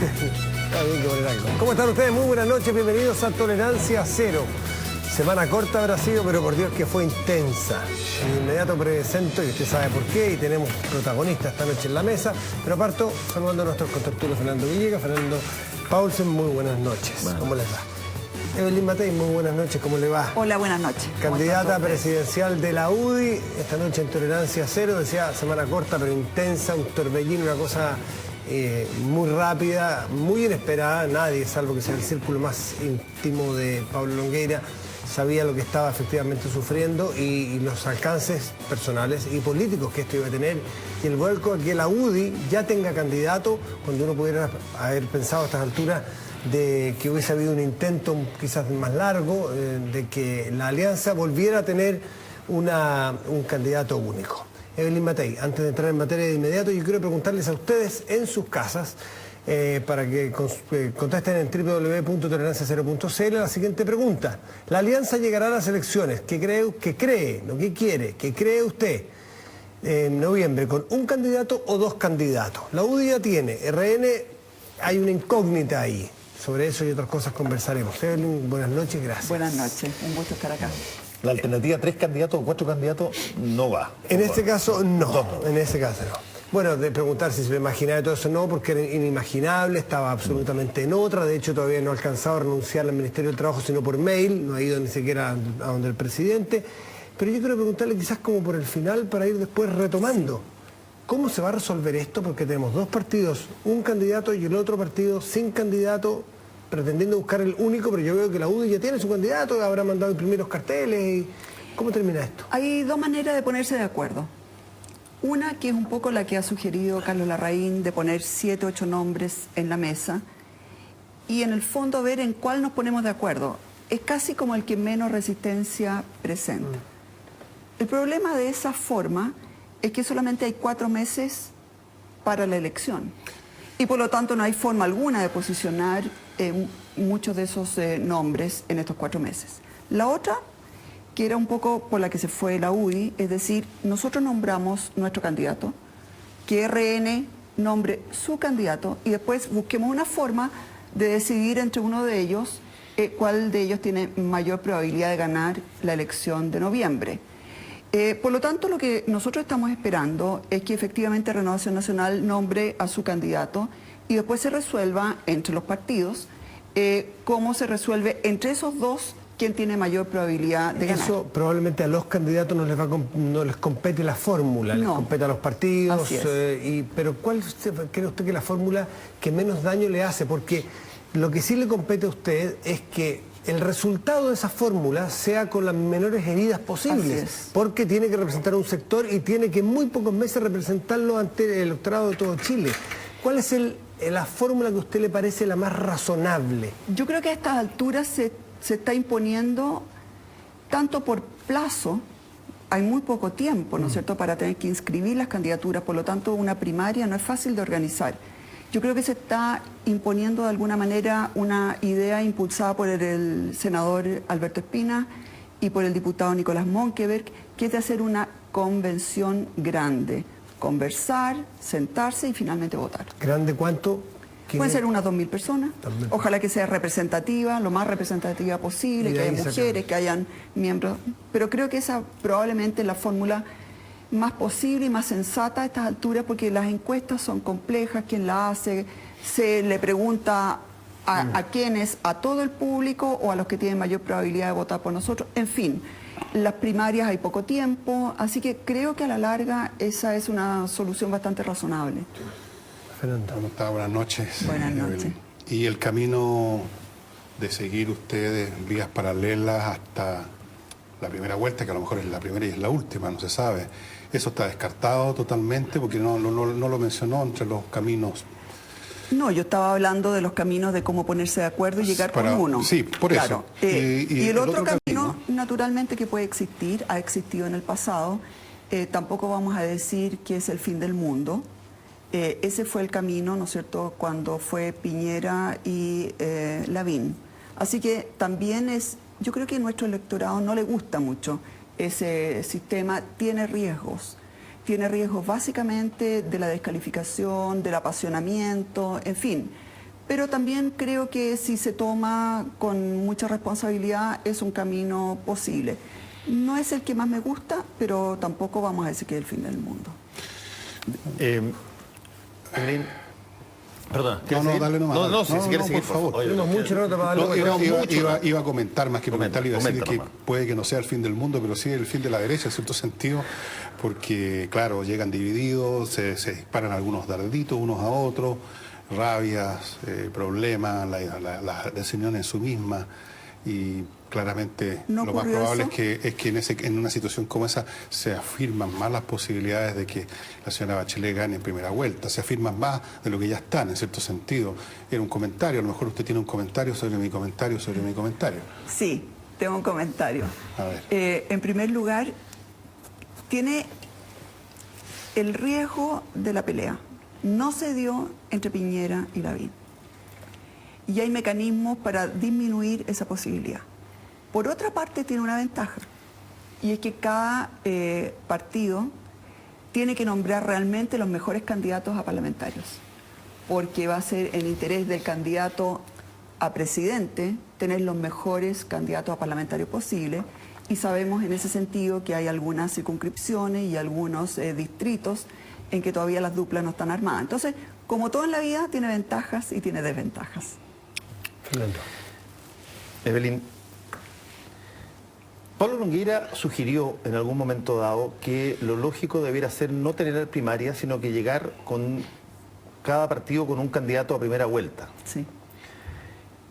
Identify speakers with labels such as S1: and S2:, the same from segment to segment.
S1: Está bien que poner algo. ¿Cómo están ustedes? Muy buenas noches, bienvenidos a Tolerancia Cero. Semana corta habrá sido, pero por Dios que fue intensa. De inmediato presento, y usted sabe por qué, y tenemos protagonistas esta noche en la mesa, pero parto saludando a nuestros contertulios Fernando Villegas, Fernando Paulsen, muy buenas noches. Bueno. ¿Cómo les va? Evelyn Matei, muy buenas noches, ¿cómo le va?
S2: Hola, buenas noches.
S1: Candidata presidencial de la UDI, esta noche en Tolerancia Cero, decía semana corta pero intensa, un torbellino, una cosa muy rápida, muy inesperada. Nadie, salvo que sea el círculo más íntimo de Pablo Longueira, sabía lo que estaba efectivamente sufriendo y los alcances personales y políticos que esto iba a tener, y el vuelco a que la UDI ya tenga candidato, cuando uno pudiera haber pensado a estas alturas de que hubiese habido un intento quizás más largo, de que la alianza volviera a tener un candidato único. Evelyn Matei, antes de entrar en materia de inmediato, yo quiero preguntarles a ustedes en sus casas, para que contesten en www.toleranciacero.cl la siguiente pregunta. ¿La alianza llegará a las elecciones? ¿Qué cree usted en noviembre con un candidato o dos candidatos? La UDI ya tiene, RN hay una incógnita ahí. Sobre eso y otras cosas conversaremos. Evelyn, buenas noches, gracias.
S2: Buenas noches, un gusto estar acá.
S3: La alternativa 3 candidatos o 4 candidatos no va.
S1: En este caso no, en ese caso no. Bueno, de preguntar si se lo imaginaba y todo eso no, porque era inimaginable, estaba absolutamente en otra. De hecho, todavía no ha alcanzado a renunciar al Ministerio del Trabajo, sino por mail, no ha ido ni siquiera a donde el presidente. Pero yo quiero preguntarle quizás como por el final para ir después retomando. ¿Cómo se va a resolver esto? Porque tenemos dos partidos, un candidato y el otro partido sin candidato, pretendiendo buscar el único, pero yo veo que la UDI ya tiene su candidato, habrá mandado imprimir los carteles. Y ¿cómo termina esto?
S2: Hay dos maneras de ponerse de acuerdo. Una, que es un poco la que ha sugerido Carlos Larraín, de poner 7 u 8 nombres en la mesa y en el fondo ver en cuál nos ponemos de acuerdo. Es casi como el que menos resistencia presenta. El problema de esa forma es que solamente hay 4 meses para la elección y por lo tanto no hay forma alguna de posicionar muchos de esos nombres en estos 4 meses. La otra, que era un poco por la que se fue la UDI, es decir, nosotros nombramos nuestro candidato, que RN nombre su candidato y después busquemos una forma de decidir entre uno de ellos cuál de ellos tiene mayor probabilidad de ganar la elección de noviembre. Por lo tanto, lo que nosotros estamos esperando es que efectivamente Renovación Nacional nombre a su candidato y después se resuelva entre los partidos cómo se resuelve entre esos dos quién tiene mayor probabilidad de ganar. Eso
S1: probablemente a los candidatos no les compete la fórmula, les compete a los partidos. Pero ¿cuál cree usted que es la fórmula que menos daño le hace? Porque lo que sí le compete a usted es que el resultado de esa fórmula sea con las menores heridas posibles, porque tiene que representar a un sector y tiene que en muy pocos meses representarlo ante el electorado de todo Chile. ¿Cuál es la fórmula que a usted le parece la más razonable?
S2: Yo creo que a estas alturas se está imponiendo tanto por plazo, hay muy poco tiempo, ¿no es cierto?, para tener que inscribir las candidaturas, por lo tanto una primaria no es fácil de organizar. Yo creo que se está imponiendo de alguna manera una idea impulsada por el senador Alberto Espina y por el diputado Nicolás Monkeberg, que es de hacer una convención grande, conversar, sentarse y finalmente votar.
S1: ¿Grande cuánto?
S2: Pueden ser unas 2.000 personas, ojalá que sea representativa, lo más representativa posible, que haya mujeres, que hayan miembros, pero creo que esa probablemente es la fórmula más posible y más sensata a estas alturas, porque las encuestas son complejas, quién la hace, se le pregunta a quiénes, a todo el público o a los que tienen mayor probabilidad de votar por nosotros, en fin. Las primarias hay poco tiempo, así que creo que a la larga esa es una solución bastante razonable.
S4: Fernando. ¿Cómo está? Buenas noches.
S2: Buenas noches.
S4: Y el camino de seguir ustedes vías paralelas hasta la primera vuelta, que a lo mejor es la primera y es la última, no se sabe. Eso está descartado totalmente porque no lo mencionó entre los caminos.
S2: No, yo estaba hablando de los caminos de cómo ponerse de acuerdo y llegar con uno.
S4: Sí, por eso.
S2: Y el otro camino, naturalmente, que puede existir, ha existido en el pasado, tampoco vamos a decir que es el fin del mundo. Ese fue el camino, ¿no es cierto?, cuando fue Piñera y Lavín. Así que también yo creo que a nuestro electorado no le gusta mucho ese sistema, tiene riesgos básicamente de la descalificación, del apasionamiento, en fin. pero también creo que si se toma con mucha responsabilidad es un camino posible. No es el que más me gusta, pero tampoco vamos a decir que es el fin del mundo.
S3: Evelyn, perdona.
S4: No, dale nomás.
S3: No, si quieres seguir,
S4: por favor.
S1: Tenemos mucha nota para darle.
S4: Iba a comentar, más que comentar, iba a decir que
S3: comenta.
S4: puede que no sea el fin del mundo, pero sí el fin de la derecha, en cierto sentido, porque, claro, llegan divididos, se disparan algunos darditos unos a otros, rabias, problemas, la desunión en su misma, y claramente
S2: ¿No
S4: lo más
S2: ocurrió
S4: probable
S2: eso?
S4: es que en una situación como esa se afirman más las posibilidades de que la señora Bachelet gane en primera vuelta, se afirman más de lo que ya están, en cierto sentido. Era un comentario, a lo mejor usted tiene un comentario sobre mi comentario sobre mi comentario.
S2: Sí, tengo un comentario.
S4: A ver.
S2: En primer lugar, tiene el riesgo de la pelea. No se dio entre Piñera y Lavín. Y hay mecanismos para disminuir esa posibilidad. Por otra parte, tiene una ventaja, y es que cada partido tiene que nombrar realmente los mejores candidatos a parlamentarios, porque va a ser el interés del candidato a presidente tener los mejores candidatos a parlamentarios posibles, y sabemos en ese sentido que hay algunas circunscripciones y algunos distritos en que todavía las duplas no están armadas. Entonces, como todo en la vida, tiene ventajas y tiene desventajas.
S1: Fernando.
S3: Evelyn, Pablo Longueira sugirió en algún momento dado que lo lógico debiera ser no tener primaria, sino que llegar con cada partido con un candidato a primera vuelta.
S2: Sí,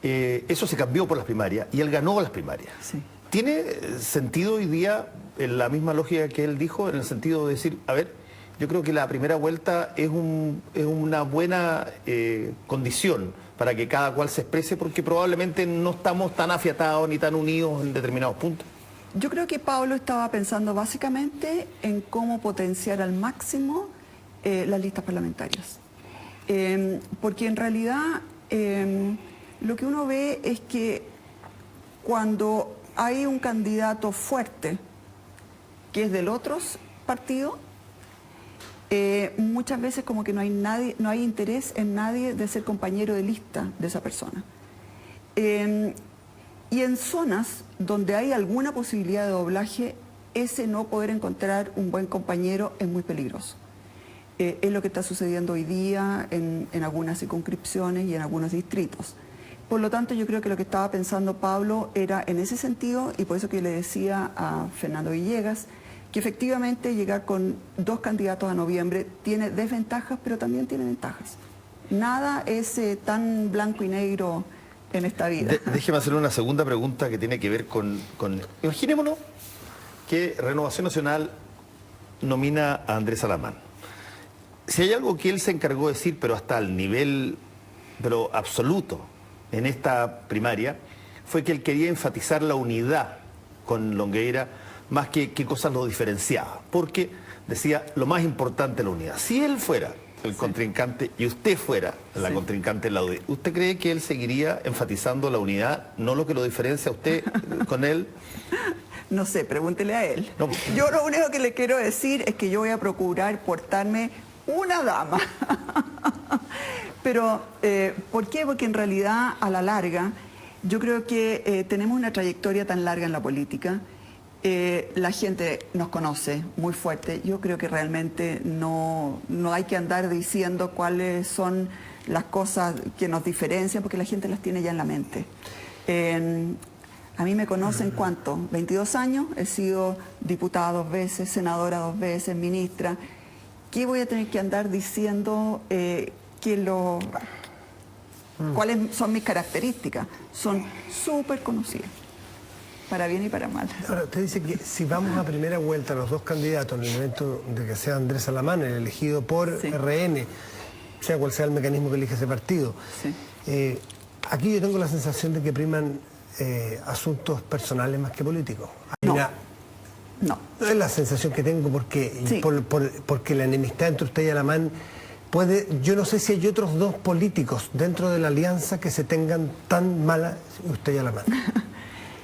S3: Eso se cambió por las primarias y él ganó las primarias.
S2: sí.
S3: ¿Tiene sentido hoy día en la misma lógica que él dijo, en el sentido de decir, a ver, yo creo que la primera vuelta es una buena condición para que cada cual se exprese, porque probablemente no estamos tan afiatados ni tan unidos en determinados puntos?
S2: Yo creo que Pablo estaba pensando básicamente en cómo potenciar al máximo las listas parlamentarias. Porque en realidad lo que uno ve es que cuando hay un candidato fuerte que es del otro partido, muchas veces como que no hay interés en nadie de ser compañero de lista de esa persona. Y en zonas donde hay alguna posibilidad de doblaje, ese no poder encontrar un buen compañero es muy peligroso. Es lo que está sucediendo hoy día en algunas circunscripciones y en algunos distritos. Por lo tanto, yo creo que lo que estaba pensando Pablo era en ese sentido, y por eso que le decía a Fernando Villegas, que efectivamente llegar con 2 candidatos a noviembre tiene desventajas, pero también tiene ventajas. Nada es tan blanco y negro en esta vida.
S3: Déjeme hacerle una segunda pregunta que tiene que ver con... Imaginémonos que Renovación Nacional nomina a Andrés Alamán. Si hay algo que él se encargó de decir, pero hasta el nivel absoluto en esta primaria, fue que él quería enfatizar la unidad con Longueira, más que qué cosas lo diferenciaba, porque decía lo más importante es la unidad. Si él fuera el contrincante y usted fuera la contrincante en la UDI, ¿usted cree que él seguiría enfatizando la unidad, no lo que lo diferencia a usted con él?
S2: No sé, pregúntele a él.
S3: No.
S2: Yo lo único que le quiero decir es que yo voy a procurar portarme una dama. Pero, ¿por qué? Porque en realidad, a la larga, yo creo que tenemos una trayectoria tan larga en la política. La gente nos conoce muy fuerte. Yo creo que realmente no hay que andar diciendo cuáles son las cosas que nos diferencian, porque la gente las tiene ya en la mente. A mí me conocen, ¿cuánto? 22 años, he sido diputada 2 veces, senadora 2 veces, ministra. ¿Qué voy a tener que andar diciendo cuáles son mis características? Son súper conocidas, para bien y para mal.
S1: Ahora, usted dice que si vamos a primera vuelta los 2 candidatos, en el momento de que sea Andrés Alamán, el elegido por RN, sea cual sea el mecanismo que elige ese partido, aquí yo tengo la sensación de que priman asuntos personales más que políticos.
S2: No.
S1: Es la sensación que tengo porque, porque la enemistad entre usted y Alamán puede... Yo no sé si hay otros 2 políticos dentro de la alianza que se tengan tan mala usted y Alamán.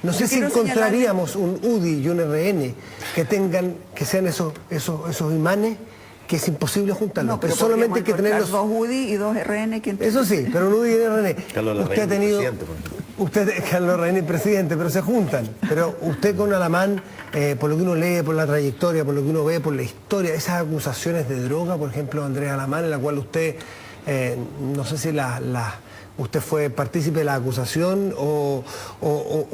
S1: No sé si encontraríamos un UDI y un RN que sean esos imanes que es imposible juntarlos,
S2: No,
S1: pero
S2: pero
S1: solamente hay que tenerlos.
S2: dos UDI y dos RN.
S1: Eso sí, pero un UDI y un RN.
S3: Carlos
S1: Usted ha
S3: Larraín,
S1: tenido,
S3: presidente, por ejemplo.
S1: Carlos Larraín es presidente, pero se juntan. Pero usted con Alamán, por lo que uno lee, por la trayectoria, por lo que uno ve, por la historia, esas acusaciones de droga, por ejemplo, Andrés Alamán, en la cual usted, no sé si usted fue partícipe de la acusación,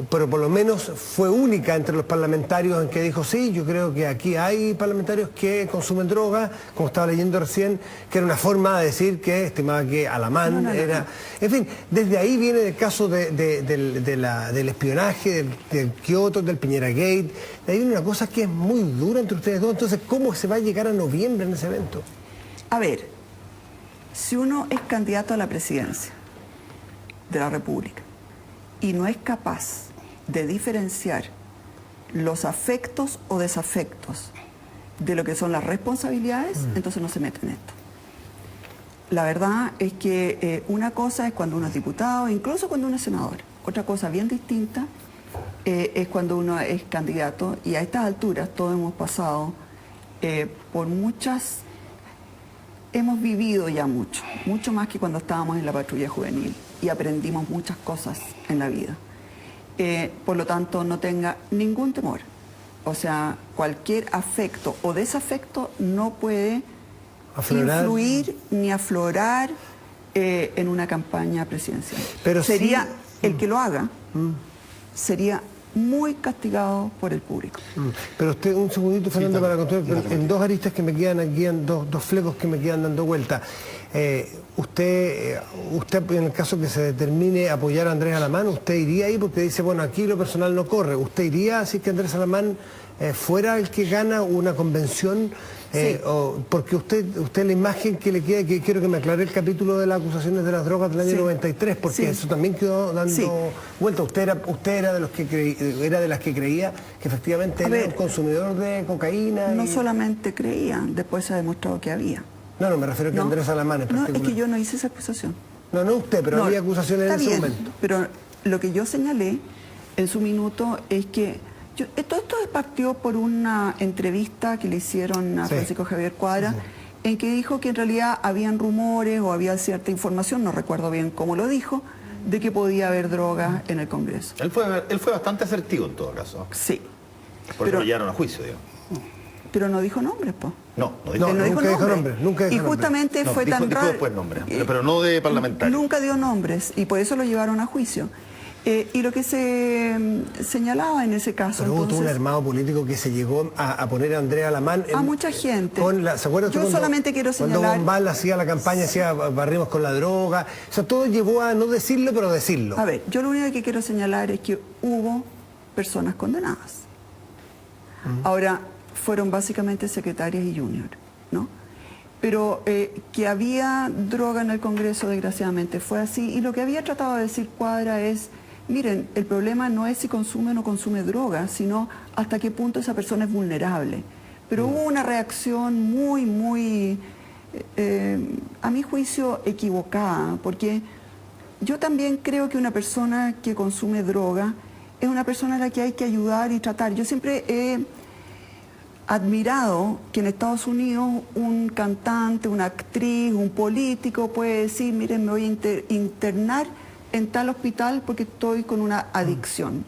S1: pero por lo menos fue única entre los parlamentarios en que dijo, sí, yo creo que aquí hay parlamentarios que consumen droga, como estaba leyendo recién, que era una forma de decir que estimaba que Alamán era... En fin, desde ahí viene el caso del espionaje, del Kioto, del Piñera Gate. De ahí viene una cosa que es muy dura entre ustedes dos. Entonces, ¿cómo se va a llegar a noviembre en ese evento?
S2: A ver, si uno es candidato a la presidencia de la República y no es capaz de diferenciar los afectos o desafectos de lo que son las responsabilidades, entonces no se mete en esto. La verdad es que una cosa es cuando uno es diputado, incluso cuando uno es senador. Otra cosa bien distinta es cuando uno es candidato, y a estas alturas todos hemos pasado por muchas... Hemos vivido ya mucho más que cuando estábamos en la patrulla juvenil, y aprendimos muchas cosas en la vida. Por lo tanto, no tenga ningún temor. O sea, cualquier afecto o desafecto no puede influir ni aflorar en una campaña presidencial.
S1: Pero
S2: sería
S1: sí,
S2: el que lo haga, sería muy castigado por el público.
S1: Pero usted, un segundito, Fernando, para contar, en dos aristas que me quedan aquí, en dos flecos que me quedan dando vuelta. Usted, en el caso que se determine apoyar a Andrés Alamán, ¿usted iría ahí? Porque dice, bueno, aquí lo personal no corre. ¿Usted iría así que Andrés Alamán fuera el que gana una convención?
S2: Sí.
S1: Porque usted la imagen que le queda, que quiero que me aclare el capítulo de las acusaciones de las drogas del año 93, porque eso también quedó dando vuelta. Usted era de los que era de las que creía que efectivamente era un consumidor de cocaína.
S2: No solamente creía, después se ha demostrado que había.
S1: No, me refiero a que Andrés Alamán en particular.
S2: No, es que yo no hice esa acusación.
S1: No usted, pero había acusaciones en ese momento.
S2: Pero lo que yo señalé en su minuto es que todo esto partió por una entrevista que le hicieron a Francisco Javier Cuadra, en que dijo que en realidad habían rumores o había cierta información, no recuerdo bien cómo lo dijo, de que podía haber drogas en el Congreso.
S3: Él fue bastante asertivo en todo caso.
S2: Sí.
S3: Por eso lo llevaron a juicio, digo.
S2: Pero no dijo nombres, pues.
S1: Nunca dijo nombres.
S2: Y justamente fue tan raro.
S3: Dijo después nombres, pero no de parlamentario.
S2: Nunca dio nombres y por eso lo llevaron a juicio. Y lo que se señalaba en ese caso...
S1: Pero hubo un armado político que se llegó a poner a Andrés Alamán...
S2: A mucha gente.
S1: ¿Se acuerda
S2: Yo solamente quiero señalar...
S1: Cuando Bombal hacía la campaña, decía barrimos con la droga... O sea, todo llevó a no decirlo, pero decirlo.
S2: A ver, yo lo único que quiero señalar es que hubo personas condenadas. Ahora, fueron básicamente secretarias y junior, ¿no? Pero que había droga en el Congreso, desgraciadamente, fue así. Y lo que había tratado de decir Cuadra es... Miren, el problema no es si consume o no consume droga, sino hasta qué punto esa persona es vulnerable. Pero hubo una reacción muy, a mi juicio, equivocada, porque yo también creo que una persona que consume droga es una persona a la que hay que ayudar y tratar. Yo siempre he admirado que en Estados Unidos un cantante, una actriz, un político puede decir, miren, me voy a internar en tal hospital porque estoy con una adicción.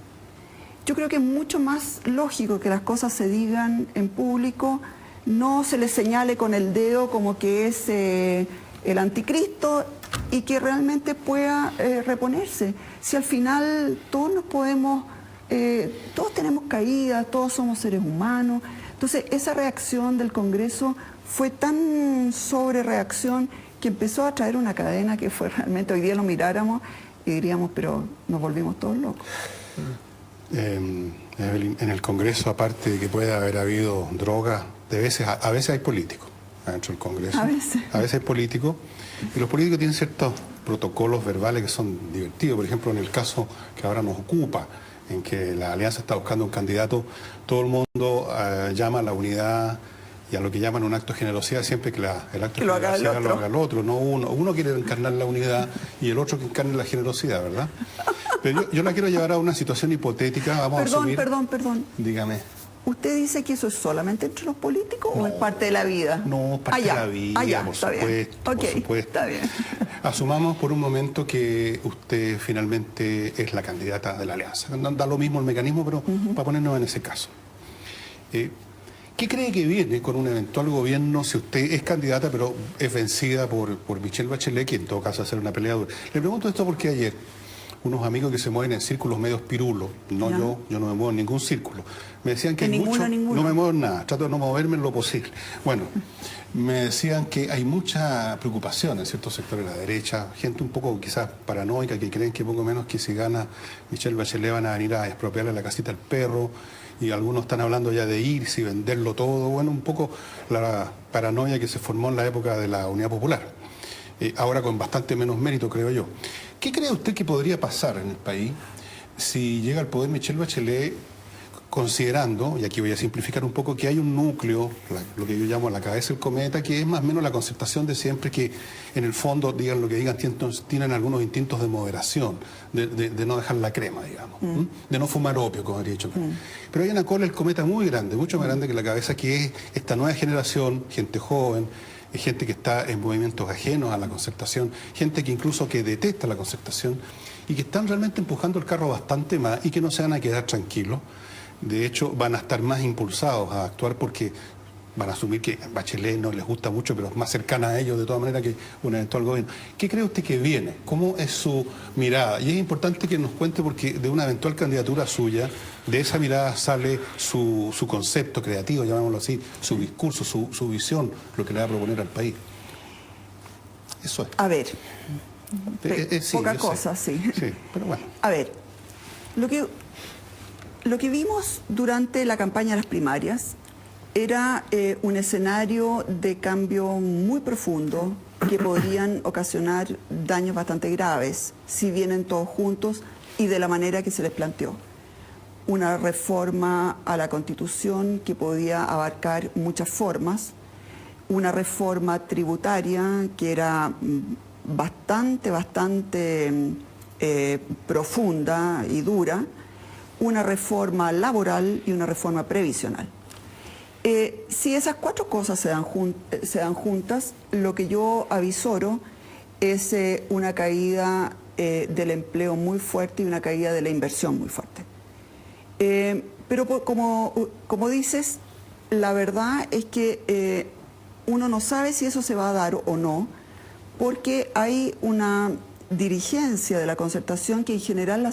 S2: Yo creo que es mucho más lógico que las cosas se digan en público, no se les señale con el dedo como que es el anticristo y que realmente pueda reponerse. Si al final todos nos podemos, todos tenemos caídas, todos somos seres humanos. Entonces esa reacción del Congreso fue tan sobre reacción que empezó a traer una cadena que fue realmente, hoy día lo miráramos y diríamos, pero nos volvimos todos locos.
S4: En el Congreso, aparte de que puede haber habido droga, a veces hay políticos dentro del Congreso. A veces hay políticos, y los políticos tienen ciertos protocolos verbales que son divertidos. Por ejemplo, en el caso que ahora nos ocupa, en que la Alianza está buscando un candidato, todo el mundo llama a la unidad y a lo que llaman un acto de generosidad, siempre que el acto de generosidad lo haga el otro, no uno. Uno quiere encarnar la unidad y el otro que encarne la generosidad, ¿verdad? Pero yo la quiero llevar a una situación hipotética. Vamos a asumir...
S2: Perdón.
S4: Dígame.
S2: ¿Usted dice que eso es solamente entre los políticos o es parte de la vida?
S4: No, parte de la vida, por
S2: está
S4: supuesto,
S2: bien.
S4: por
S2: Ok,
S4: supuesto.
S2: está bien.
S4: Asumamos por un momento que usted finalmente es la candidata de la alianza. Da lo mismo el mecanismo, pero para ponernos en ese caso. ¿Qué cree que viene con un eventual gobierno si usted es candidata pero es vencida por Michelle Bachelet, que en todo caso va a ser una pelea dura? Le pregunto esto porque ayer unos amigos que se mueven en círculos medios pirulos, no
S2: ¿Ya?
S4: yo no me muevo en ningún círculo, me decían que hay
S2: ninguno?
S4: no me muevo en nada, trato de no moverme en lo posible. Bueno, me decían que hay mucha preocupación en ciertos sectores de la derecha, gente un poco quizás paranoica que creen que poco menos que si gana Michelle Bachelet van a venir a expropiarle la casita al perro, y algunos están hablando ya de irse y venderlo todo, bueno, un poco la paranoia que se formó en la época de la Unidad Popular. Ahora con bastante menos mérito, creo yo. ¿Qué cree usted que podría pasar en el país si llega al poder Michelle Bachelet, considerando, y aquí voy a simplificar un poco, que hay un núcleo, lo que yo llamo la cabeza del cometa, que es más o menos la concertación de siempre, que en el fondo, digan lo que digan, tienen algunos instintos de moderación, de no dejar la crema, digamos, de no fumar opio, como habría dicho. Pero hay una cola del cometa muy grande, mucho más grande que la cabeza, que es esta nueva generación, gente joven, gente que está en movimientos ajenos a la concertación, gente que incluso que detesta la concertación y que están realmente empujando el carro bastante más y que no se van a quedar tranquilos. De hecho, van a estar más impulsados a actuar porque van a asumir que Bachelet no les gusta mucho, pero es más cercana a ellos de todas maneras que un eventual gobierno. ¿Qué cree usted que viene? ¿Cómo es su mirada? Y es importante que nos cuente porque de una eventual candidatura suya, de esa mirada sale su concepto creativo, llamémoslo así, su discurso, su visión, lo que le va a proponer al país. Eso es.
S2: A ver,
S4: Sí,
S2: poca
S4: yo
S2: cosa,
S4: sé.
S2: sí.
S4: Sí, pero bueno.
S2: A ver, lo que vimos durante la campaña de las primarias era un escenario de cambio muy profundo que podrían ocasionar daños bastante graves si vienen todos juntos y de la manera que se les planteó. Una reforma a la Constitución que podía abarcar muchas formas, una reforma tributaria que era bastante profunda y dura, una reforma laboral y una reforma previsional. Si esas cuatro cosas se dan juntas, lo que yo avisoro es una caída del empleo muy fuerte y una caída de la inversión muy fuerte. Pero como dices, la verdad es que uno no sabe si eso se va a dar o no, porque hay una dirigencia de la concertación que en general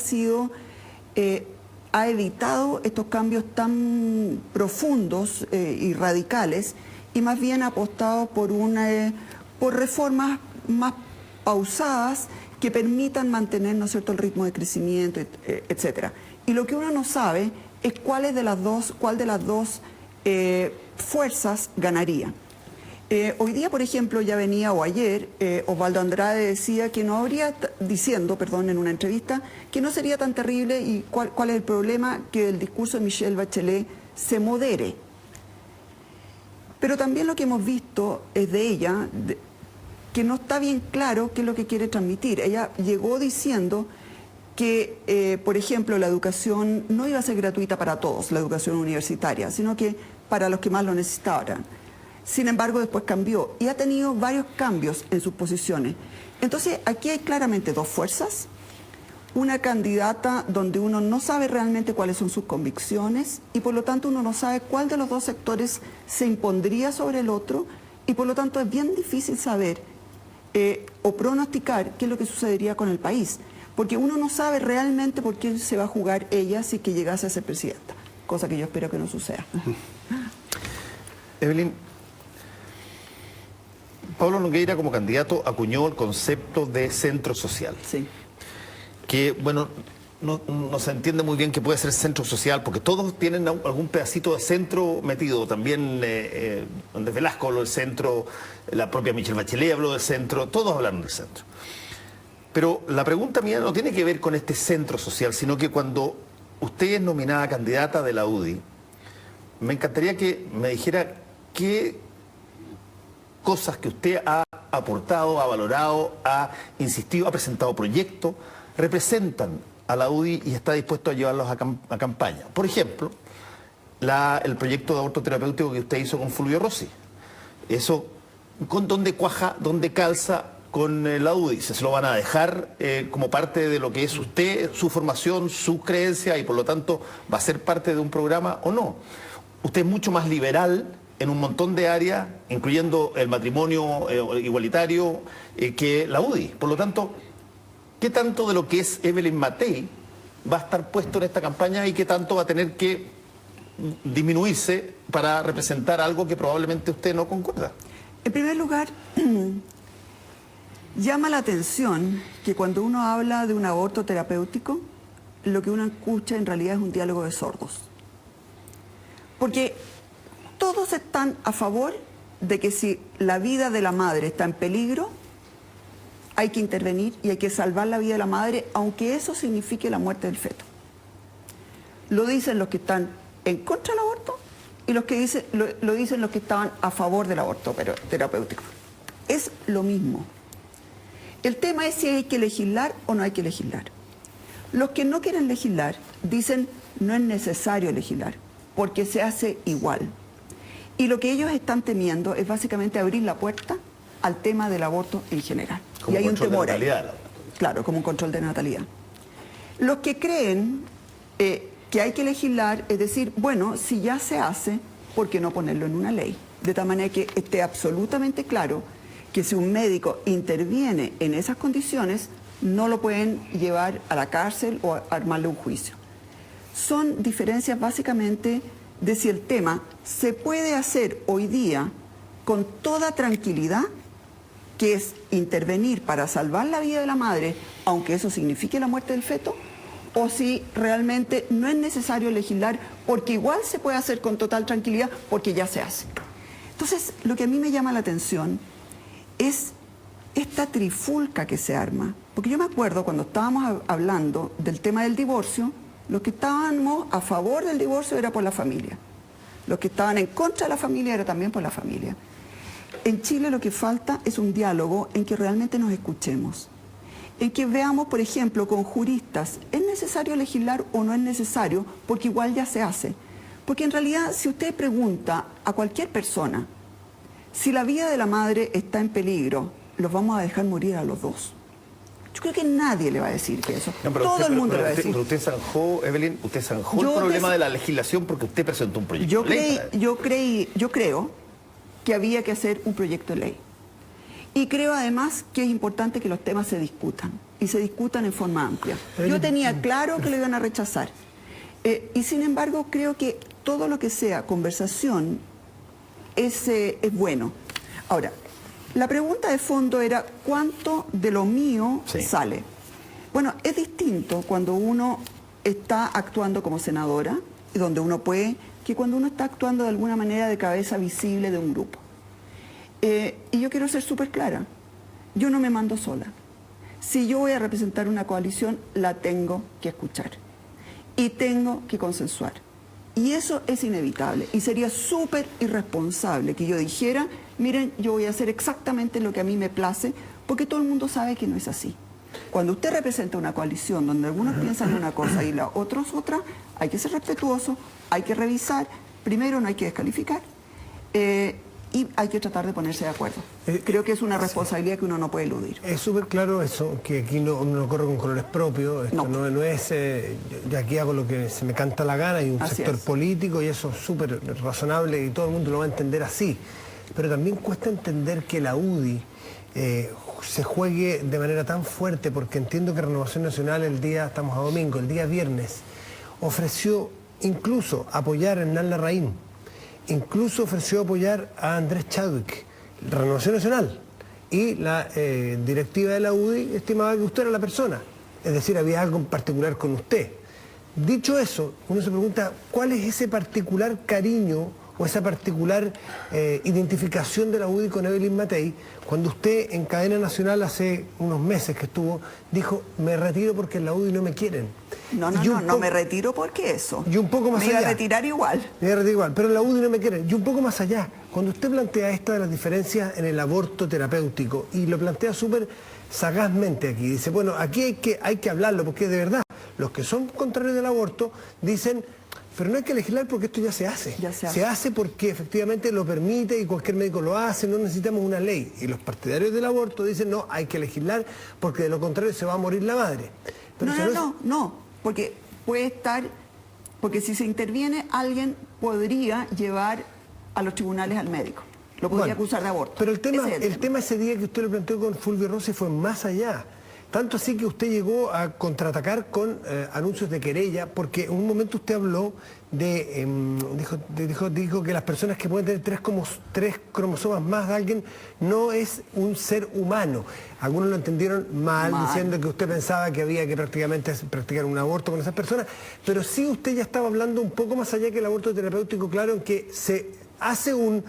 S2: ha evitado estos cambios tan profundos y radicales y más bien ha apostado por reformas más pausadas que permitan mantener, ¿no es cierto?, el ritmo de crecimiento, etcétera. Y lo que uno no sabe es cuál de las dos fuerzas ganaría. Hoy día, por ejemplo, ya venía, o ayer, Osvaldo Andrade decía que no habría, en una entrevista, que no sería tan terrible y cuál es el problema, que el discurso de Michelle Bachelet se modere. Pero también lo que hemos visto es de ella, que no está bien claro qué es lo que quiere transmitir. Ella llegó diciendo que, por ejemplo, la educación no iba a ser gratuita para todos, la educación universitaria, sino que para los que más lo necesitaran. Sin embargo, después cambió y ha tenido varios cambios en sus posiciones. Entonces, aquí hay claramente dos fuerzas, una candidata donde uno no sabe realmente cuáles son sus convicciones y por lo tanto uno no sabe cuál de los dos sectores se impondría sobre el otro y por lo tanto es bien difícil saber o pronosticar qué es lo que sucedería con el país, porque uno no sabe realmente por qué se va a jugar ella si que llegase a ser presidenta, cosa que yo espero que no suceda.
S3: Evelyn, Pablo Nogueira como candidato acuñó el concepto de centro social.
S2: Sí.
S3: Que, bueno, no se entiende muy bien qué puede ser centro social, porque todos tienen algún pedacito de centro metido. También Andrés Velasco habló del centro, la propia Michelle Bachelet habló del centro, todos hablaron del centro. Pero la pregunta mía no tiene que ver con este centro social, sino que cuando usted es nominada candidata de la UDI, me encantaría que me dijera qué cosas que usted ha aportado, ha valorado, ha insistido, ha presentado proyectos, representan a la UDI y está dispuesto a llevarlos a campaña. Por ejemplo, el proyecto de aborto terapéutico que usted hizo con Fulvio Rossi. Eso, ¿dónde cuaja, dónde calza con la UDI? ¿Se lo van a dejar como parte de lo que es usted, su formación, su creencia, y por lo tanto va a ser parte de un programa o no? Usted es mucho más liberal en un montón de áreas, incluyendo el matrimonio igualitario, que la UDI. Por lo tanto, ¿qué tanto de lo que es Evelyn Matei va a estar puesto en esta campaña y qué tanto va a tener que disminuirse para representar algo que probablemente usted no concuerda?
S2: En primer lugar, llama la atención que cuando uno habla de un aborto terapéutico, lo que uno escucha en realidad es un diálogo de sordos. Porque todos están a favor de que si la vida de la madre está en peligro, hay que intervenir y hay que salvar la vida de la madre, aunque eso signifique la muerte del feto. Lo dicen los que están en contra del aborto y lo dicen los que estaban a favor del aborto terapéutico. Es lo mismo. El tema es si hay que legislar o no hay que legislar. Los que no quieren legislar dicen no es necesario legislar, porque se hace igual. Y lo que ellos están temiendo es básicamente abrir la puerta al tema del aborto en general.
S3: Como
S2: y hay un temor ahí.
S3: natalidad.
S2: Claro, como un control de natalidad. Los que creen que hay que legislar, es decir, bueno, si ya se hace, ¿por qué no ponerlo en una ley? De tal manera que esté absolutamente claro que si un médico interviene en esas condiciones, no lo pueden llevar a la cárcel o armarle un juicio. Son diferencias básicamente de si el tema se puede hacer hoy día con toda tranquilidad, que es intervenir para salvar la vida de la madre, aunque eso signifique la muerte del feto, o si realmente no es necesario legislar, porque igual se puede hacer con total tranquilidad, porque ya se hace. Entonces, lo que a mí me llama la atención es esta trifulca que se arma. Porque yo me acuerdo cuando estábamos hablando del tema del divorcio, los que estábamos a favor del divorcio era por la familia. Los que estaban en contra de la familia era también por la familia. En Chile lo que falta es un diálogo en que realmente nos escuchemos. En que veamos, por ejemplo, con juristas, ¿es necesario legislar o no es necesario? Porque igual ya se hace. Porque en realidad, si usted pregunta a cualquier persona, si la vida de la madre está en peligro, ¿los vamos a dejar morir a los dos? Yo creo que nadie le va a decir que eso.
S3: No,
S2: todo el mundo le va a decir.
S3: Pero usted zanjó, Evelyn, usted zanjó el problema de la legislación porque usted presentó un proyecto de ley.
S2: Yo creo que había que hacer un proyecto de ley. Y creo además que es importante que los temas se discutan, y se discutan en forma amplia. Yo tenía claro que lo iban a rechazar. Y sin embargo creo que todo lo que sea conversación es bueno. Ahora, la pregunta de fondo era ¿cuánto de lo mío sale? Bueno, es distinto cuando uno está actuando como senadora, y donde uno puede, que cuando uno está actuando de alguna manera de cabeza visible de un grupo. Y yo quiero ser súper clara, yo no me mando sola. Si yo voy a representar una coalición, la tengo que escuchar y tengo que consensuar. Y eso es inevitable y sería súper irresponsable que yo dijera, miren, yo voy a hacer exactamente lo que a mí me place, porque todo el mundo sabe que no es así. Cuando usted representa una coalición donde algunos piensan una cosa y los otros otra, hay que ser respetuoso, hay que revisar, primero no hay que descalificar, y hay que tratar de ponerse de acuerdo. Creo que es una responsabilidad que uno no puede eludir.
S1: Es súper claro eso, que aquí uno no corre con colores propios, esto no es, de aquí hago lo que se me canta la gana, hay un sector político y eso es súper razonable y todo el mundo lo va a entender así. Pero también cuesta entender que la UDI se juegue de manera tan fuerte, porque entiendo que Renovación Nacional estamos a domingo, el día viernes, ofreció incluso apoyar a Hernán Larraín. Incluso ofreció apoyar a Andrés Chadwick, Renovación Nacional, y la directiva de la UDI estimaba que usted era la persona, es decir, había algo en particular con usted. Dicho eso, uno se pregunta, ¿cuál es ese particular cariño o esa particular identificación de la UDI con Evelyn Matei, cuando usted en cadena nacional hace unos meses que estuvo, dijo, me retiro porque en la UDI no me quieren?
S2: No me retiro porque eso.
S1: Y un poco más allá.
S2: Me iba a retirar igual.
S1: Me iba a retirar igual, pero en la UDI no me quieren. Y un poco más allá, cuando usted plantea esta de las diferencias en el aborto terapéutico, y lo plantea súper sagazmente aquí, dice, bueno, aquí hay que hablarlo, porque de verdad, los que son contrarios del aborto dicen, Pero no hay que legislar porque esto ya se hace.
S2: Ya se hace.
S1: Se hace porque efectivamente lo permite y cualquier médico lo hace, no necesitamos una ley. Y los partidarios del aborto dicen, no, hay que legislar porque de lo contrario se va a morir la madre. Pero
S2: No, porque puede estar, porque si se interviene, alguien podría llevar a los tribunales al médico. Lo podría acusar de aborto.
S1: Pero el tema
S2: tema
S1: ese día que usted lo planteó con Fulvio Rossi fue más allá. Tanto así que usted llegó a contraatacar con anuncios de querella, porque en un momento usted habló de, dijo que las personas que pueden tener tres cromosomas más de alguien no es un ser humano. Algunos lo entendieron mal, diciendo que usted pensaba que había que prácticamente practicar un aborto con esas personas, pero sí usted ya estaba hablando un poco más allá que el aborto terapéutico, claro, en que se hace un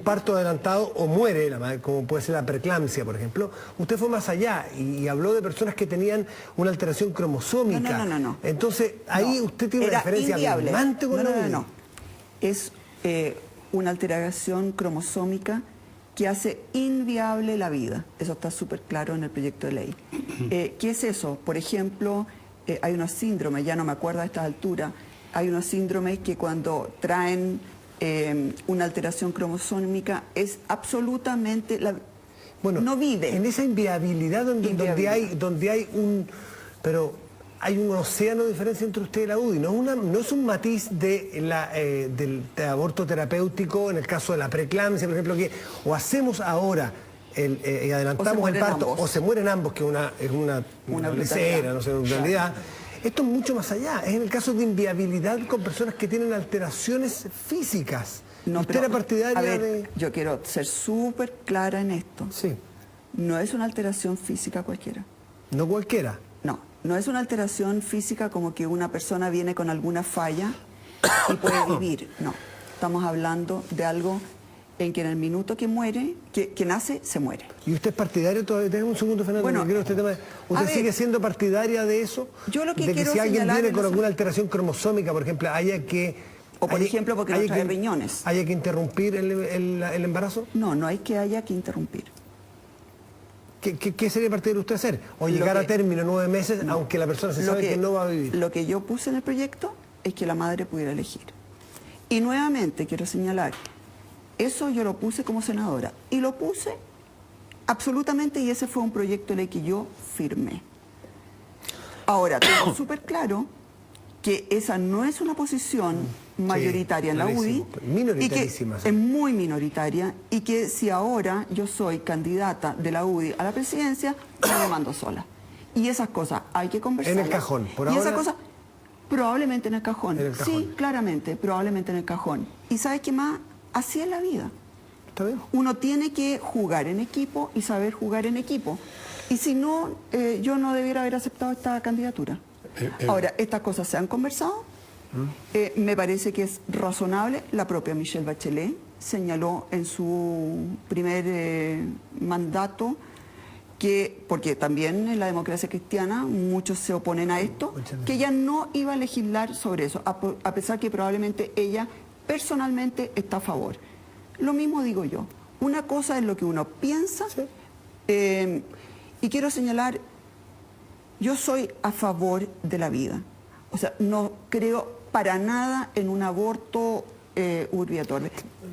S1: parto adelantado o muere la madre, como puede ser la preeclampsia, por ejemplo. Usted fue más allá y habló de personas que tenían una alteración cromosómica.
S2: No.
S1: Entonces, ahí usted tiene una diferencia alarmante con la UDI.
S2: No. Es una alteración cromosómica que hace inviable la vida. Eso está súper claro en el proyecto de ley. ¿Qué es eso? Por ejemplo, hay unos síndromes, ya no me acuerdo a esta altura, hay unos síndromes que cuando traen una alteración cromosómica es absolutamente no vive.
S1: En esa inviabilidad donde hay un océano de diferencia entre usted y la UDI, no es un matiz del aborto terapéutico en el caso de la preeclampsia, por ejemplo, que o hacemos ahora y adelantamos el parto
S2: ambos.
S1: o se mueren ambos, que es una lecera, no sé, una brutalidad. Esto es mucho más allá, es en el caso de inviabilidad con personas que tienen alteraciones físicas. ¿Usted era partidaria de...?
S2: Yo quiero ser súper clara en esto.
S1: Sí.
S2: No es una alteración física cualquiera.
S1: ¿No cualquiera?
S2: No es una alteración física como que una persona viene con alguna falla y puede vivir. No, estamos hablando de algo en que en el minuto que muere, que nace, se muere.
S1: ¿Y usted es partidario todavía? Tenemos un segundo, Fernando.
S2: Bueno,
S1: ¿usted sigue siendo partidaria de eso?
S2: Yo lo que
S1: de que
S2: quiero
S1: si alguien
S2: señalar
S1: viene con alguna alteración cromosómica, por ejemplo,
S2: o por ejemplo, porque no trae riñones.
S1: ¿Haya que interrumpir el embarazo?
S2: No hay que haya que interrumpir.
S1: ¿Qué sería partidario usted hacer? O llegar a término 9 meses, aunque la persona se sabe que no va a vivir.
S2: Lo que yo puse en el proyecto es que la madre pudiera elegir. Y nuevamente quiero señalar, eso yo lo puse como senadora. Y lo puse absolutamente, y ese fue un proyecto de ley que yo firmé. Ahora, tengo súper claro que esa no es una posición mayoritaria en la UDI.
S1: Minoritarísima.
S2: Y que es muy minoritaria, y que si ahora yo soy candidata de la UDI a la presidencia, no me mando sola. Y esas cosas hay que conversar.
S1: En el cajón, por
S2: ahora. Y esas
S1: ahora...
S2: cosas, probablemente en el cajón. Sí, claramente, probablemente en el cajón. ¿Y sabes qué más? Así es la vida.
S1: ¿Está bien?
S2: Uno tiene que jugar en equipo y saber jugar en equipo. Y si no, yo no debiera haber aceptado esta candidatura. Ahora, estas cosas se han conversado. Me parece que es razonable. La propia Michelle Bachelet señaló en su primer mandato que, porque también en la democracia cristiana muchos se oponen a esto, que ella no iba a legislar sobre eso, a pesar que probablemente ella personalmente está a favor. Lo mismo digo yo. Una cosa es lo que uno piensa, y quiero señalar, yo soy a favor de la vida. O sea, no creo para nada en un aborto urbi et orbi.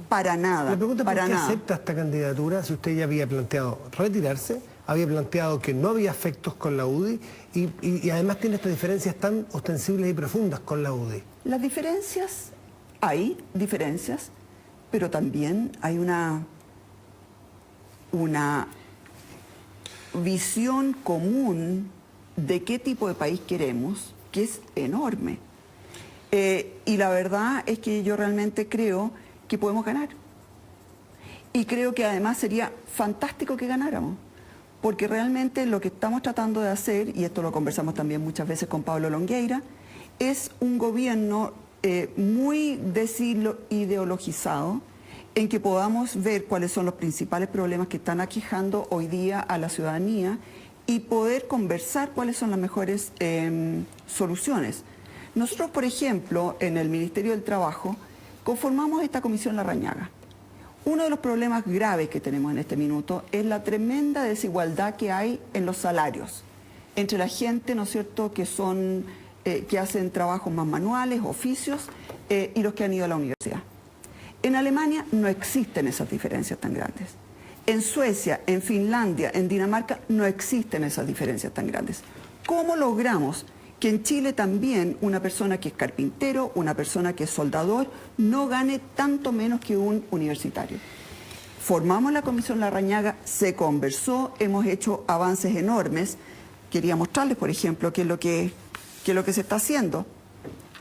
S2: Para nada.
S1: La pregunta es por qué acepta esta candidatura si usted ya había planteado retirarse, había planteado que no había afectos con la UDI y además tiene estas diferencias tan ostensibles y profundas con la UDI.
S2: Las diferencias, hay diferencias, pero también hay una visión común de qué tipo de país queremos, que es enorme. Y la verdad es que yo realmente creo que podemos ganar. Y creo que además sería fantástico que ganáramos, porque realmente lo que estamos tratando de hacer, y esto lo conversamos también muchas veces con Pablo Longueira, es un gobierno muy desideologizado, en que podamos ver cuáles son los principales problemas que están aquejando hoy día a la ciudadanía y poder conversar cuáles son las mejores soluciones. Nosotros, por ejemplo, en el Ministerio del Trabajo, conformamos esta Comisión Larrañaga. Uno de los problemas graves que tenemos en este minuto es la tremenda desigualdad que hay en los salarios entre la gente, ¿no es cierto?, que son que hacen trabajos más manuales, oficios, y los que han ido a la universidad. En Alemania no existen esas diferencias tan grandes. En Suecia, en Finlandia, en Dinamarca no existen esas diferencias tan grandes. ¿Cómo logramos que en Chile también una persona que es carpintero, una persona que es soldador, no gane tanto menos que un universitario? Formamos la Comisión Larrañaga, se conversó, hemos hecho avances enormes. Quería mostrarles, por ejemplo, qué es lo que se está haciendo.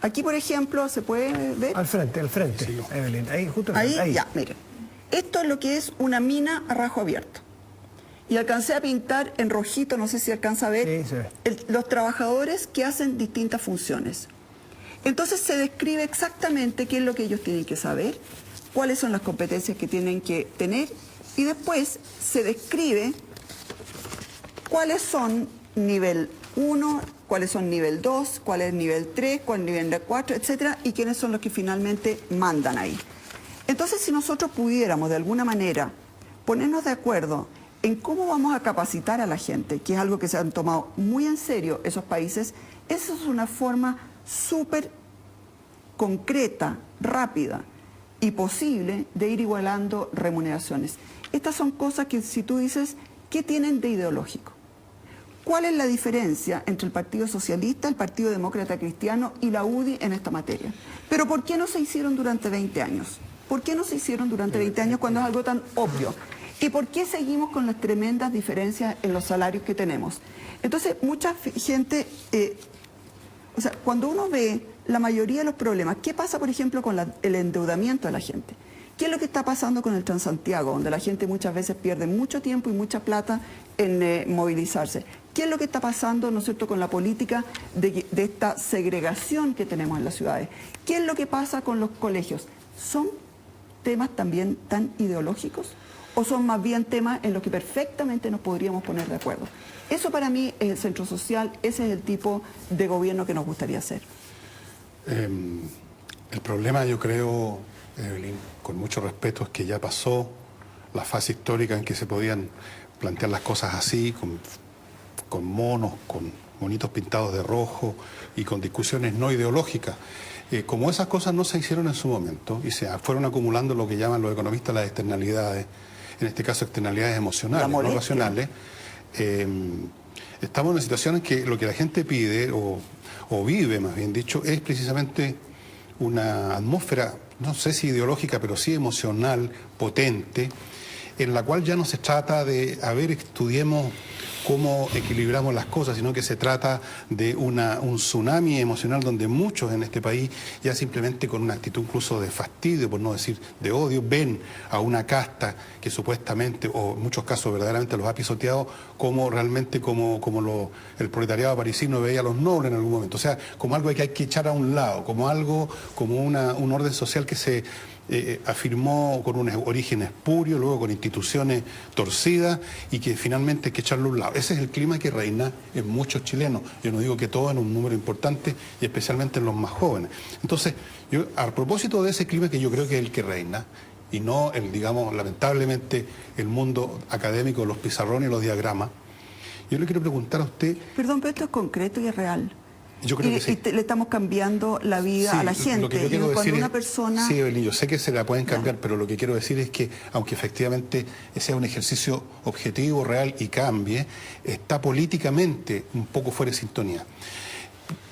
S2: Aquí, por ejemplo, ¿se puede ver?
S1: Al frente,
S4: Sí.
S1: Evelyn. Ahí, justo
S2: Ahí, ya, miren. Esto es lo que es una mina a rajo abierto. Y alcancé a pintar en rojito, no sé si alcanza a ver,
S1: Sí, se ve.
S2: los trabajadores que hacen distintas funciones. Entonces se describe exactamente qué es lo que ellos tienen que saber, cuáles son las competencias que tienen que tener, y después se describe cuáles son nivel 1, cuáles son nivel 2, cuál es nivel 3, cuál es nivel 4, etcétera, y quiénes son los que finalmente mandan ahí. Entonces, si nosotros pudiéramos de alguna manera ponernos de acuerdo en cómo vamos a capacitar a la gente, que es algo que se han tomado muy en serio esos países, eso es una forma súper concreta, rápida y posible de ir igualando remuneraciones. Estas son cosas que si tú dices, ¿qué tienen de ideológico? ¿Cuál es la diferencia entre el Partido Socialista, el Partido Demócrata Cristiano y la UDI en esta materia? Pero ¿por qué no se hicieron durante 20 años? ¿Por qué no se hicieron durante 20 años cuando es algo tan obvio? ¿Y por qué seguimos con las tremendas diferencias en los salarios que tenemos? Entonces, mucha gente, o sea, cuando uno ve la mayoría de los problemas, ¿qué pasa, por ejemplo, con el endeudamiento de la gente? ¿Qué es lo que está pasando con el Transantiago, donde la gente muchas veces pierde mucho tiempo y mucha plata en movilizarse? ¿Qué es lo que está pasando, ¿no es cierto?, con la política de esta segregación que tenemos en las ciudades? ¿Qué es lo que pasa con los colegios? ¿Son temas también tan ideológicos o son más bien temas en los que perfectamente nos podríamos poner de acuerdo? Eso para mí es el centro social, ese es el tipo de gobierno que nos gustaría hacer.
S4: El problema, yo creo, Evelyn, con mucho respeto, es que ya pasó la fase histórica en que se podían plantear las cosas así, con monos, con monitos pintados de rojo y con discusiones no ideológicas. Como esas cosas no se hicieron en su momento y se fueron acumulando lo que llaman los economistas las externalidades, en este caso externalidades emocionales, no racionales, estamos en una situación en que lo que la gente pide, o vive más bien dicho, es precisamente una atmósfera, no sé si ideológica, pero sí emocional, potente, en la cual ya no se trata de, estudiemos cómo equilibramos las cosas, sino que se trata de un tsunami emocional donde muchos en este país ya simplemente con una actitud incluso de fastidio, por no decir de odio, ven a una casta que supuestamente, o en muchos casos verdaderamente los ha pisoteado, como realmente el proletariado parisino veía a los nobles en algún momento. O sea, como algo que hay que echar a un lado, como un orden social que se afirmó con un origen espurio, luego con instituciones torcidas y que finalmente hay que echarlo a un lado. Ese es el clima que reina en muchos chilenos. Yo no digo que todos, en un número importante y especialmente en los más jóvenes. Entonces, yo, a propósito de ese clima que yo creo que es el que reina y no digamos, lamentablemente, el mundo académico, los pizarrones y los diagramas, yo le quiero preguntar a usted...
S2: Perdón, pero esto es concreto y es real.
S4: Yo creo que sí.
S2: Y le estamos cambiando la vida a la gente.
S4: Lo que yo quiero
S2: cuando
S4: decir
S2: una persona...
S4: Sí, Evelyn, yo sé que se la pueden cambiar, pero lo que quiero decir es que, aunque efectivamente sea un ejercicio objetivo, real y cambie, está políticamente un poco fuera de sintonía.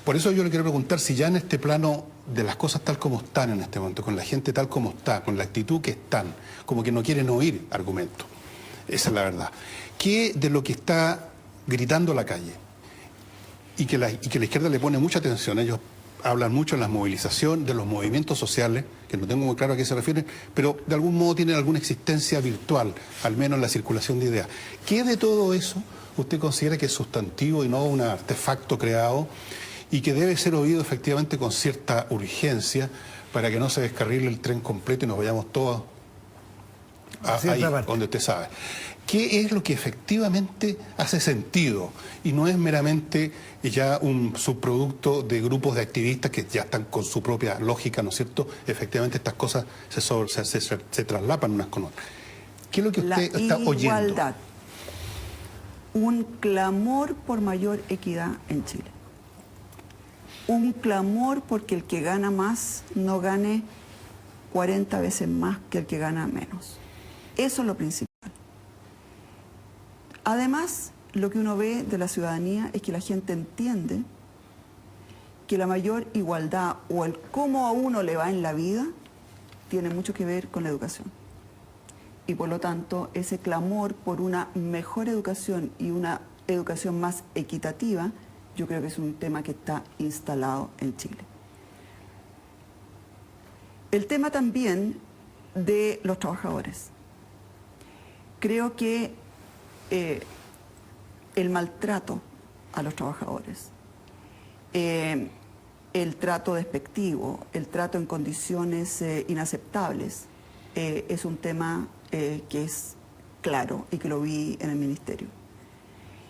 S4: Por eso yo le quiero preguntar si ya en este plano de las cosas tal como están en este momento, con la gente tal como está, con la actitud que están, como que no quieren oír argumentos. Esa es la verdad. ¿Qué de lo que está gritando la calle? Y que la izquierda le pone mucha atención. Ellos hablan mucho en la movilización de los movimientos sociales, que no tengo muy claro a qué se refieren, pero de algún modo tienen alguna existencia virtual, al menos en la circulación de ideas. ¿Qué de todo eso usted considera que es sustantivo y no un artefacto creado y que debe ser oído efectivamente con cierta urgencia para que no se descarrile el tren completo y nos vayamos todos ahí, donde usted sabe? ¿Qué es lo que efectivamente hace sentido? Y no es meramente ya un subproducto de grupos de activistas que ya están con su propia lógica, ¿no es cierto? Efectivamente estas cosas se traslapan unas con otras. ¿Qué es lo que usted está oyendo?
S2: La igualdad. Un clamor por mayor equidad en Chile. un clamor porque el que gana más no gane 40 veces más que el que gana menos. Eso es lo principal. Además, lo que uno ve de la ciudadanía es que la gente entiende que la mayor igualdad o el cómo a uno le va en la vida tiene mucho que ver con la educación. Y por lo tanto, ese clamor por una mejor educación y una educación más equitativa, yo creo que es un tema que está instalado en Chile. El tema también de los trabajadores. Creo que el maltrato a los trabajadores, el trato despectivo, el trato en condiciones inaceptables, es un tema que es claro y que lo vi en el ministerio.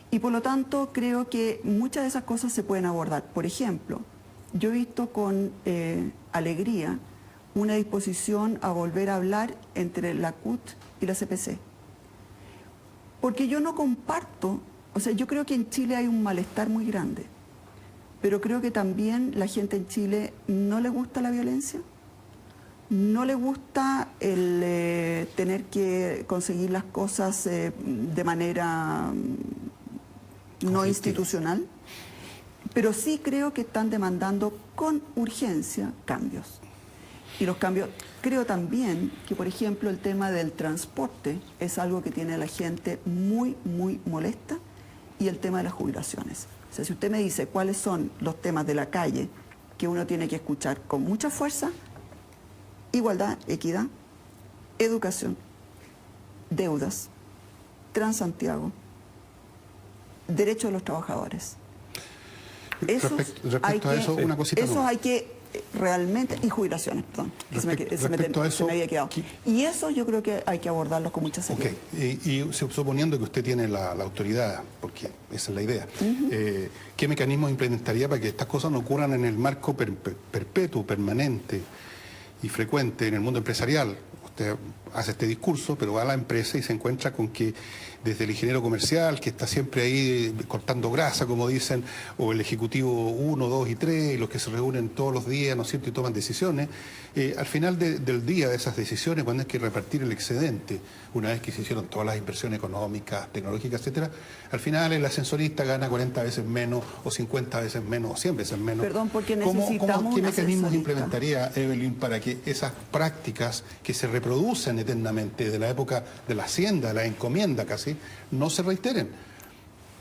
S2: Y por lo tanto creo que muchas de esas cosas se pueden abordar. Por ejemplo, yo he visto con alegría una disposición a volver a hablar entre la CUT y la CPC. Porque yo no comparto, o sea, yo creo que en Chile hay un malestar muy grande, pero creo que también la gente en Chile no le gusta la violencia, no le gusta el tener que conseguir las cosas de manera no institucional, pero sí creo que están demandando con urgencia cambios. Y los cambios, creo también que, por ejemplo, el tema del transporte es algo que tiene a la gente muy, muy molesta, y el tema de las jubilaciones. O sea, si usted me dice cuáles son los temas de la calle que uno tiene que escuchar con mucha fuerza: igualdad, equidad, educación, deudas, Transantiago, derecho de los trabajadores.
S4: Respecto a eso, una cosita
S2: esos
S4: más.
S2: hay que realmente, y jubilaciones, perdón,
S4: Respecto a eso,
S2: se me había quedado. Y eso yo creo que hay que abordarlos con mucha seriedad.
S4: Ok, y suponiendo que usted tiene la autoridad, porque esa es la idea, ¿qué mecanismos implementaría para que estas cosas no ocurran en el marco perpetuo, permanente y frecuente en el mundo empresarial? Usted hace este discurso, pero va a la empresa y se encuentra con que desde el ingeniero comercial, que está siempre ahí cortando grasa, como dicen, o el ejecutivo 1, 2 y 3, y los que se reúnen todos los días, ¿no es cierto?, y toman decisiones, al final del día de esas decisiones, cuando hay que repartir el excedente, una vez que se hicieron todas las inversiones económicas, tecnológicas, etcétera, al final el ascensorista gana 40 veces menos, o 50 veces menos, o 100 veces menos.
S2: Perdón, porque necesitamos
S4: ¿Qué
S2: un
S4: mecanismos
S2: ascensorista
S4: implementaría, Evelyn, para que esas prácticas que se reproducen eternamente de la época de la hacienda, de la encomienda casi, no se reiteren?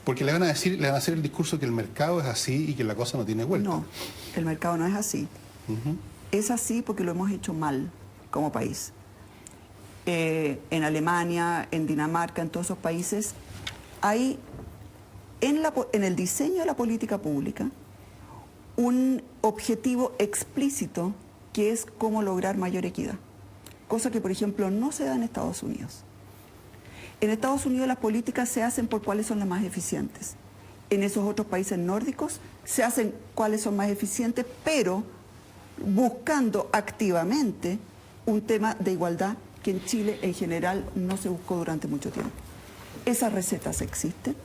S4: Porque le van a hacer el discurso que el mercado es así y que la cosa no tiene vuelta.
S2: No, el mercado no es así. Es así porque lo hemos hecho mal como país. En Alemania, en Dinamarca, en todos esos países, hay en el diseño de la política pública un objetivo explícito que es cómo lograr mayor equidad. Cosa que, por ejemplo, no se da en Estados Unidos. En Estados Unidos las políticas se hacen por cuáles son las más eficientes. En esos otros países nórdicos se hacen cuáles son más eficientes, pero buscando activamente un tema de igualdad que en Chile en general no se buscó durante mucho tiempo. Esas recetas existen,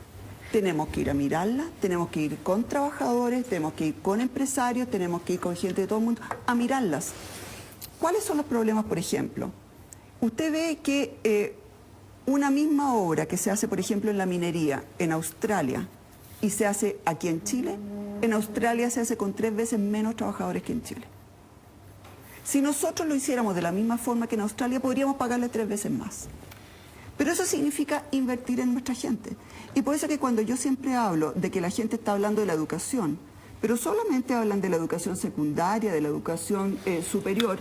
S2: tenemos que ir a mirarlas, tenemos que ir con trabajadores, tenemos que ir con empresarios, tenemos que ir con gente de todo el mundo a mirarlas. ¿Cuáles son los problemas, por ejemplo? Usted ve que una misma obra que se hace, por ejemplo, en la minería en Australia y se hace aquí en Chile, en Australia se hace con 3 veces menos trabajadores que en Chile. Si nosotros lo hiciéramos de la misma forma que en Australia, podríamos pagarle 3 veces más. Pero eso significa invertir en nuestra gente. Y por eso que cuando yo siempre hablo de que la gente está hablando de la educación, pero solamente hablan de la educación secundaria, de la educación superior,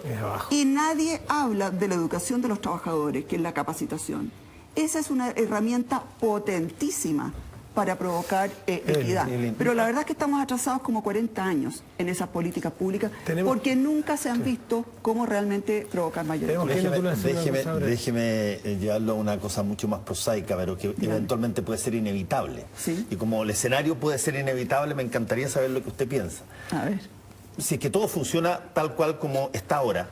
S2: y nadie habla de la educación de los trabajadores, que es la capacitación. Esa es una herramienta potentísima para provocar equidad. Pero la verdad es que estamos atrasados como 40 años en esas políticas públicas, porque nunca se han visto cómo realmente provocar mayor equidad.
S5: Déjeme llevarlo a una cosa mucho más prosaica, pero que eventualmente puede ser inevitable.
S2: ¿Sí?
S5: Y como el escenario puede ser inevitable, me encantaría saber lo que usted piensa.
S2: A ver.
S5: Si es que todo funciona tal cual como está ahora,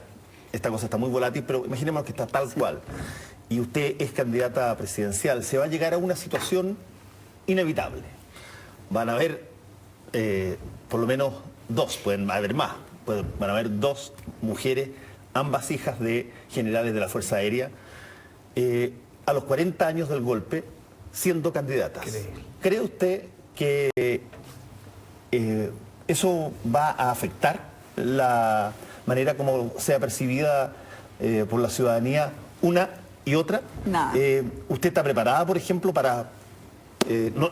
S5: esta cosa está muy volátil, pero imaginemos que está tal cual, y usted es candidata presidencial, se va a llegar a una situación inevitable. Van a haber, por lo menos pueden haber más, van a haber 2 mujeres, ambas hijas de generales de la Fuerza Aérea, a los 40 años del golpe, siendo candidatas.
S1: Increíble.
S5: ¿Cree usted que eso va a afectar la manera como sea percibida por la ciudadanía una y otra?
S2: Nada.
S5: ¿Usted está preparada, por ejemplo, para...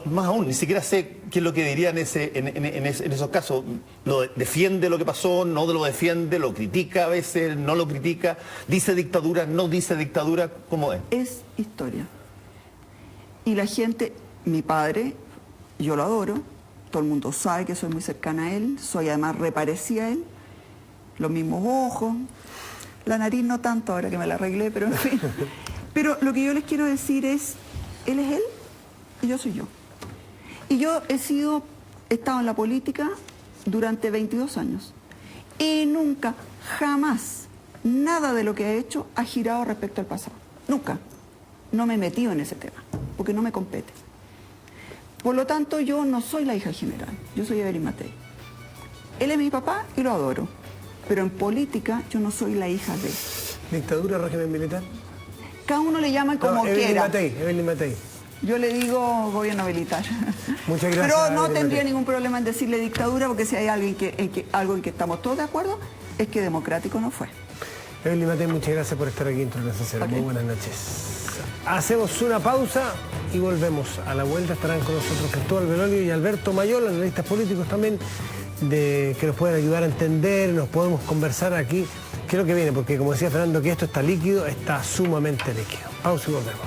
S5: más aún, ni siquiera sé qué es lo que diría en esos casos. ¿Lo defiende lo que pasó? ¿No lo defiende? ¿Lo critica a veces? ¿No lo critica? ¿Dice dictadura? ¿No dice dictadura? ¿Cómo es?
S2: Es historia. Y la gente, mi padre, yo lo adoro, todo el mundo sabe que soy muy cercana a él, soy además reparecida a él, los mismos ojos, la nariz no tanto ahora que me la arreglé, pero en fin. Pero lo que yo les quiero decir es, él es él y yo soy yo. Y yo he estado en la política durante 22 años y nunca, jamás, nada de lo que he hecho ha girado respecto al pasado. Nunca. No me he metido en ese tema, porque no me compete. Por lo tanto, yo no soy la hija general, yo soy Evelyn Matei. Él es mi papá y lo adoro, pero en política yo no soy la hija de él.
S1: ¿Dictadura, régimen militar?
S2: Cada uno le llama como quiera.
S1: Evelyn Matei.
S2: Yo le digo gobierno militar.
S1: Muchas gracias.
S2: Pero no
S1: Evelyn
S2: tendría
S1: Matei.
S2: ningún problema en decirle dictadura, porque si hay algo en que estamos todos de acuerdo, es que democrático no fue.
S1: Evelyn Matei, muchas gracias por estar aquí en Tolerancia Cero.
S2: Ok.
S1: Muy buenas noches. Hacemos una pausa y volvemos. A la vuelta estarán con nosotros Cristóbal Belolio y Alberto Mayol, analistas políticos también, que nos pueden ayudar a entender, nos podemos conversar aquí. ¿Qué es lo que viene? Porque como decía Fernando, que esto está líquido, está sumamente líquido. Pausa y volvemos.